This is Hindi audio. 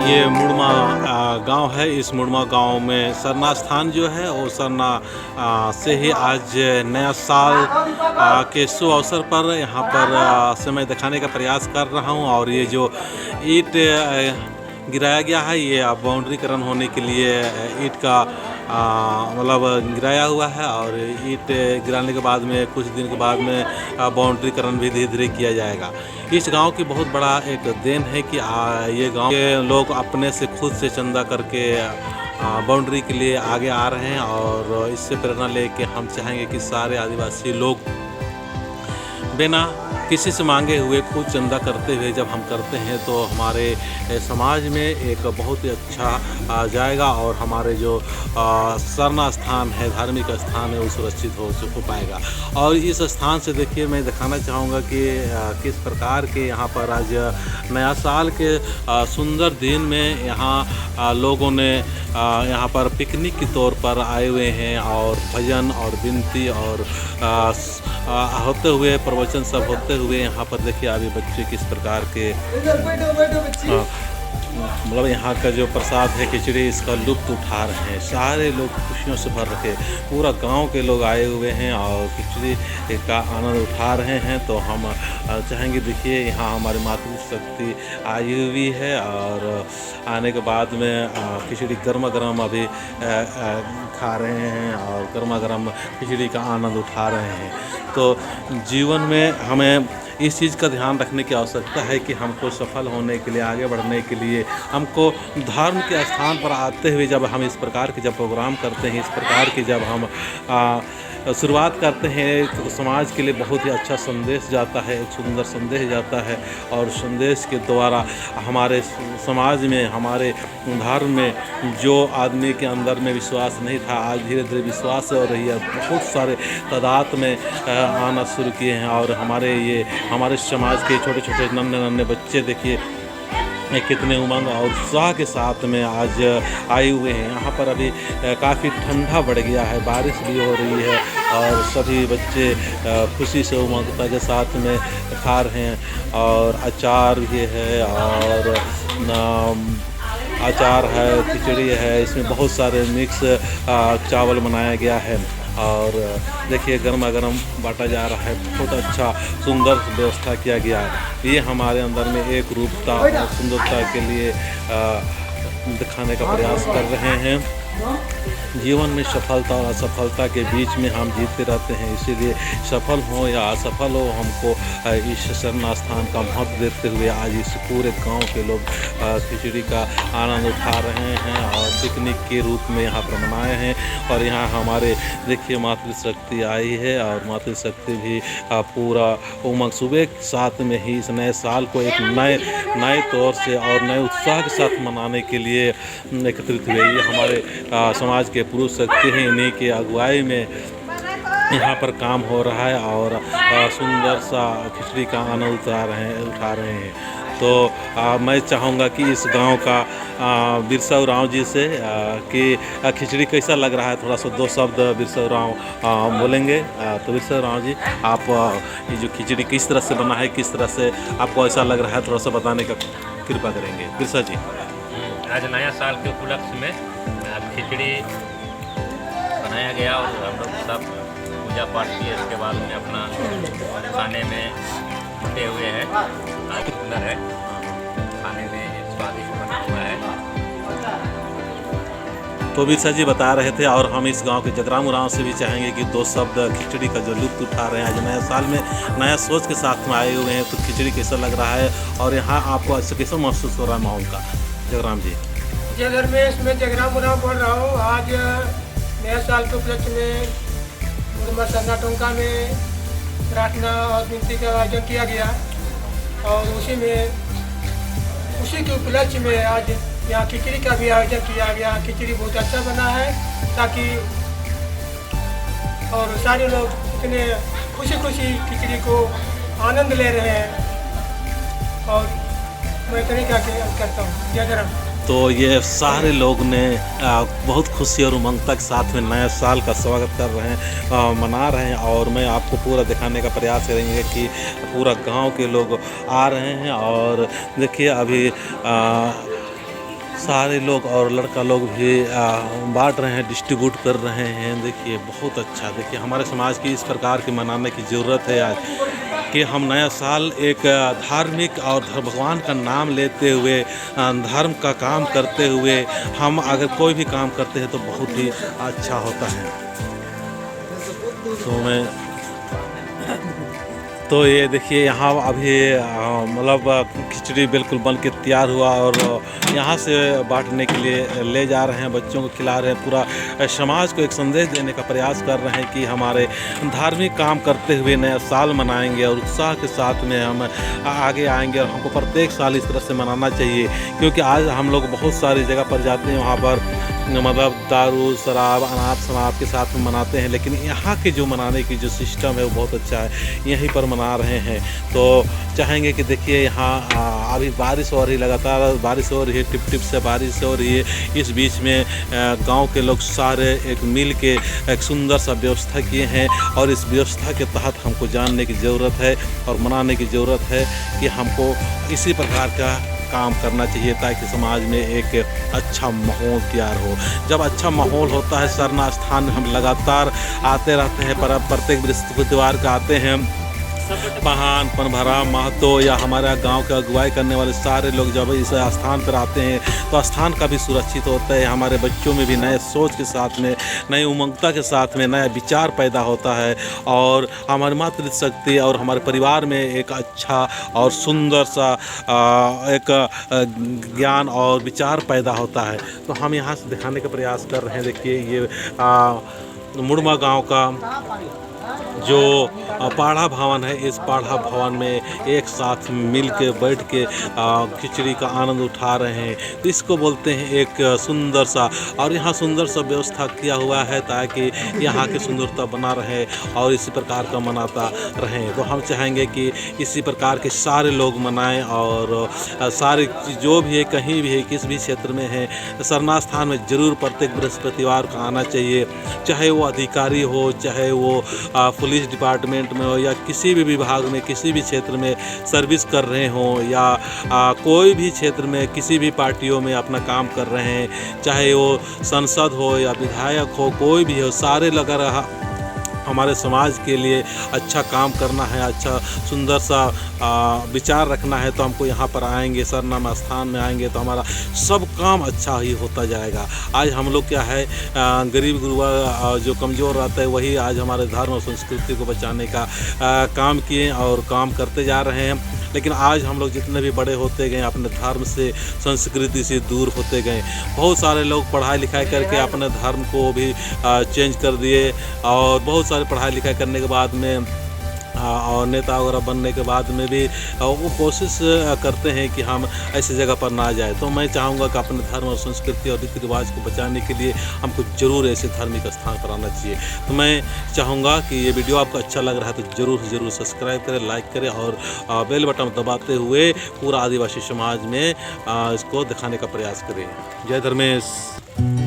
ये मुड़मा गांव है। इस मुड़मा गांव में सरना स्थान जो है वो सरना से ही आज नया साल के शुभ अवसर पर यहाँ पर समय दिखाने का प्रयास कर रहा हूँ। और ये जो ईंट गिराया गया है ये बाउंड्रीकरण होने के लिए ईंट का मतलब गिराया हुआ है। और ईंट गिराने के बाद में कुछ दिन के बाद में बाउंड्रीकरण भी धीरे धीरे किया जाएगा। इस गांव की बहुत बड़ा एक देन है कि ये गांव के लोग अपने से खुद से चंदा करके बाउंड्री के लिए आगे आ रहे हैं। और इससे प्रेरणा लेके हम चाहेंगे कि सारे आदिवासी लोग बिना किसी से मांगे हुए खुद चंदा करते हुए जब हम करते हैं तो हमारे समाज में एक बहुत ही अच्छा जाएगा और हमारे जो सरना स्थान है, धार्मिक स्थान है, वो सुरक्षित हो पाएगा। और इस स्थान से देखिए मैं दिखाना चाहूँगा कि किस प्रकार के यहाँ पर आज नया साल के सुंदर दिन में यहाँ लोगों ने यहाँ पर पिकनिक के तौर पर आए हुए हैं। और भजन और विनती और होते हुए प्रवचन सब होते हुए यहाँ पर देखिए अभी बच्चे किस प्रकार के मतलब यहाँ का जो प्रसाद है खिचड़ी, इसका लुत्फ़ उठा रहे हैं। सारे लोग खुशियों से भर रखे, पूरा गांव के लोग आए हुए हैं और खिचड़ी का आनंद उठा रहे हैं। तो हम चाहेंगे देखिए यहाँ हमारी मातृशक्ति आई हुई है और आने के बाद में खिचड़ी गर्मा गर्म अभी खा रहे हैं और गर्मा गर्म खिचड़ी का आनंद उठा रहे हैं। तो जीवन में हमें इस चीज़ का ध्यान रखने की आवश्यकता है कि हमको सफल होने के लिए, आगे बढ़ने के लिए, हमको धर्म के स्थान पर आते हुए जब हम इस प्रकार के जब प्रोग्राम करते हैं, इस प्रकार की जब हम शुरुआत करते हैं तो समाज के लिए बहुत ही अच्छा संदेश जाता है, एक सुंदर संदेश जाता है। और संदेश के द्वारा हमारे समाज में, हमारे धर्म में जो आदमी के अंदर में विश्वास नहीं था, आज धीरे धीरे विश्वास हो रही है। बहुत सारे तादाद में आना शुरू किए हैं। और हमारे समाज के छोटे छोटे नन्हे नन्हे बच्चे देखिए कितने उमंग और उत्साह के साथ में आज आए हुए हैं। यहाँ पर अभी काफ़ी ठंडा बढ़ गया है, बारिश भी हो रही है और सभी बच्चे खुशी से उमंगता के साथ में खा रहे हैं। और अचार भी है और अचार है, खिचड़ी है, इसमें बहुत सारे मिक्स चावल बनाया गया है। और देखिए गर्मा गर्म बांटा जा रहा है। बहुत अच्छा सुंदर व्यवस्था किया गया है। ये हमारे अंदर में एक रूपता और सुंदरता के लिए दिखाने का प्रयास कर रहे हैं। जीवन में सफलता और असफलता के बीच में हम जीतते रहते हैं, इसीलिए सफल हो या असफल हो हमको इस सरना स्थान का महत्व देते हुए आज इस पूरे गांव के लोग खिचड़ी का आनंद उठा रहे हैं और पिकनिक के रूप में यहाँ पर मनाए हैं। और यहाँ हमारे देखिए मातृशक्ति आई है और मातृशक्ति भी पूरा उमंग सुबह के साथ में ही इस नए साल को एक नए तौर से और नए उत्साह के साथ मनाने के लिए एकत्रित हुए। ये हमारे समाज के पुरुष शक्ति हैं, इन्हीं की अगुवाई में यहाँ पर काम हो रहा है और सुंदर सा खिचड़ी का आनंद उठा रहे हैं। तो मैं चाहूँगा कि इस गांव का बिरसा उरांव जी से कि खिचड़ी कैसा लग रहा है, थोड़ा सा दो शब्द बिरसा उरांव बोलेंगे। तो बिरसा उरांव जी, आप ये जो खिचड़ी किस तरह से बना है, किस तरह से आपको ऐसा लग रहा है, थोड़ा सा बताने का कृपा करेंगे बिरसा जी। आज नया साल के उपलक्ष्य में खिचड़ी बनाया गया और हम लोग सब पूजा पाठ किए। इसके बाद में अपना खाने में जुटे हुए हैं। आज सुंदर है, खाने में स्वादिष्ट बना हुआ है। तो बिरसा जी बता रहे थे और हम इस गांव के जगराम उरांव से भी चाहेंगे कि दो शब्द खिचड़ी का जो लुत्फ़ उठा रहे हैं, आज नया साल में नया सोच के साथ में आए हुए हैं। तो खिचड़ी कैसा लग रहा है और यहाँ आपको अच्छा कैसा महसूस हो रहा है माहौल का, जगराम जी? जय धर्मेश, मैं जगराम उरांव बोल रहा हूँ। आज नया साल के उपलक्ष्य में मुड़मा सरना टोंका में प्रार्थना और विनती का आयोजन किया गया और उसी के उपलक्ष्य में आज यहाँ खिचड़ी का भी आयोजन किया गया। खिचड़ी बहुत अच्छा बना है ताकि और सारे लोग इतने खुशी खुशी खिचड़ी को आनंद ले रहे हैं और मैं इतने क्या करता हूँ। जय धर्म। तो ये सारे लोग ने बहुत खुशी और उमंगता के साथ में नए साल का स्वागत कर रहे हैं, मना रहे हैं। और मैं आपको पूरा दिखाने का प्रयास करेंगे कि पूरा गांव के लोग आ रहे हैं। और देखिए अभी सारे लोग और लड़का लोग भी बांट रहे हैं, डिस्ट्रीब्यूट कर रहे हैं। देखिए बहुत अच्छा, देखिए हमारे समाज की इस प्रकार की मनाने की ज़रूरत है आज कि हम नया साल एक धार्मिक और भगवान का नाम लेते हुए धर्म का काम करते हुए हम अगर कोई भी काम करते हैं तो बहुत ही अच्छा होता है। तो ये देखिए यहाँ अभी मतलब खिचड़ी बिल्कुल बन के तैयार हुआ और यहाँ से बांटने के लिए ले जा रहे हैं, बच्चों को खिला रहे हैं। पूरा समाज को एक संदेश देने का प्रयास कर रहे हैं कि हमारे धार्मिक काम करते हुए नया साल मनाएंगे और उत्साह के साथ में हम आगे आएंगे और हमको प्रत्येक साल इस तरह से मनाना चाहिए। क्योंकि आज हम लोग बहुत सारी जगह पर जाते हैं, वहाँ पर मतलब दारू शराब अनाप शनाप के साथ में मनाते हैं, लेकिन यहाँ के जो मनाने की जो सिस्टम है वो बहुत अच्छा है, यहीं पर मना रहे हैं। तो चाहेंगे कि देखिए यहाँ अभी बारिश हो रही, लगातार बारिश हो रही है, टिप टिप से बारिश हो रही है। इस बीच में गांव के लोग सारे एक मिल के एक सुंदर सा व्यवस्था किए हैं और इस व्यवस्था के तहत हमको जानने की ज़रूरत है और मनाने की ज़रूरत है कि हमको इसी प्रकार का काम करना चाहिए ताकि समाज में एक अच्छा माहौल तैयार हो। जब अच्छा माहौल होता है, सरना स्थान में हम लगातार आते रहते हैं, पर प्रत्येक बृहस्पतिवार का आते हैं। पहान पनभरा महतो या हमारा गांव का अगुवाई करने वाले सारे लोग जब इस स्थान पर आते हैं तो स्थान का भी सुरक्षित होता है। हमारे बच्चों में भी नए सोच के साथ में, नई उमंगता के साथ में नया विचार पैदा होता है और हमारी मातृशक्ति और हमारे परिवार में एक अच्छा और सुंदर सा एक ज्ञान और विचार पैदा होता है। तो हम यहाँ से दिखाने का प्रयास कर रहे हैं। देखिए ये मुड़मा गांव का जो पाढ़ा भवन है, इस पाढ़ा भवन में एक साथ मिल के बैठ के खिचड़ी का आनंद उठा रहे हैं। तो इसको बोलते हैं एक सुंदर सा, और यहाँ सुंदर सा व्यवस्था किया हुआ है ताकि यहाँ की सुंदरता बना रहे और इसी प्रकार का मनाता रहें। तो हम चाहेंगे कि इसी प्रकार के सारे लोग मनाएं और सारे जो भी है, कहीं भी है, किस भी क्षेत्र में है, सरना स्थान में ज़रूर प्रत्येक बृहस्पतिवार को आना चाहिए। चाहे वो अधिकारी हो, चाहे वो पुलिस डिपार्टमेंट में हो या किसी भी विभाग में, किसी भी क्षेत्र में सर्विस कर रहे हों या कोई भी क्षेत्र में किसी भी पार्टियों में अपना काम कर रहे हैं, चाहे वो सांसद हो या विधायक हो, कोई भी हो, सारे लगा रहा हमारे समाज के लिए अच्छा काम करना है, अच्छा सुंदर सा विचार रखना है तो हमको यहाँ पर आएंगे, सरनाम स्थान में आएंगे तो हमारा सब काम अच्छा ही होता जाएगा। आज हम लोग क्या है, गरीब गुरुआ जो कमज़ोर रहता है वही आज हमारे धर्म और संस्कृति को बचाने का काम किए और काम करते जा रहे हैं। लेकिन आज हम लोग जितने भी बड़े होते गए अपने धर्म से, संस्कृति से दूर होते गए। बहुत सारे लोग पढ़ाई लिखाई करके अपने धर्म को भी चेंज कर दिए और बहुत सारे पढ़ाई लिखाई करने के बाद में और नेता वगैरह बनने के बाद में भी वो कोशिश करते हैं कि हम ऐसी जगह पर ना जाए। तो मैं चाहूँगा कि अपने धर्म और संस्कृति और रीति रिवाज को बचाने के लिए हमको ज़रूर ऐसे धार्मिक स्थान पर आना चाहिए। तो मैं चाहूँगा कि ये वीडियो आपको अच्छा लग रहा है तो ज़रूर सब्सक्राइब करें, लाइक करें और बेल बटन दबाते हुए पूरा आदिवासी समाज में इसको दिखाने का प्रयास करें। जय धर्मेश।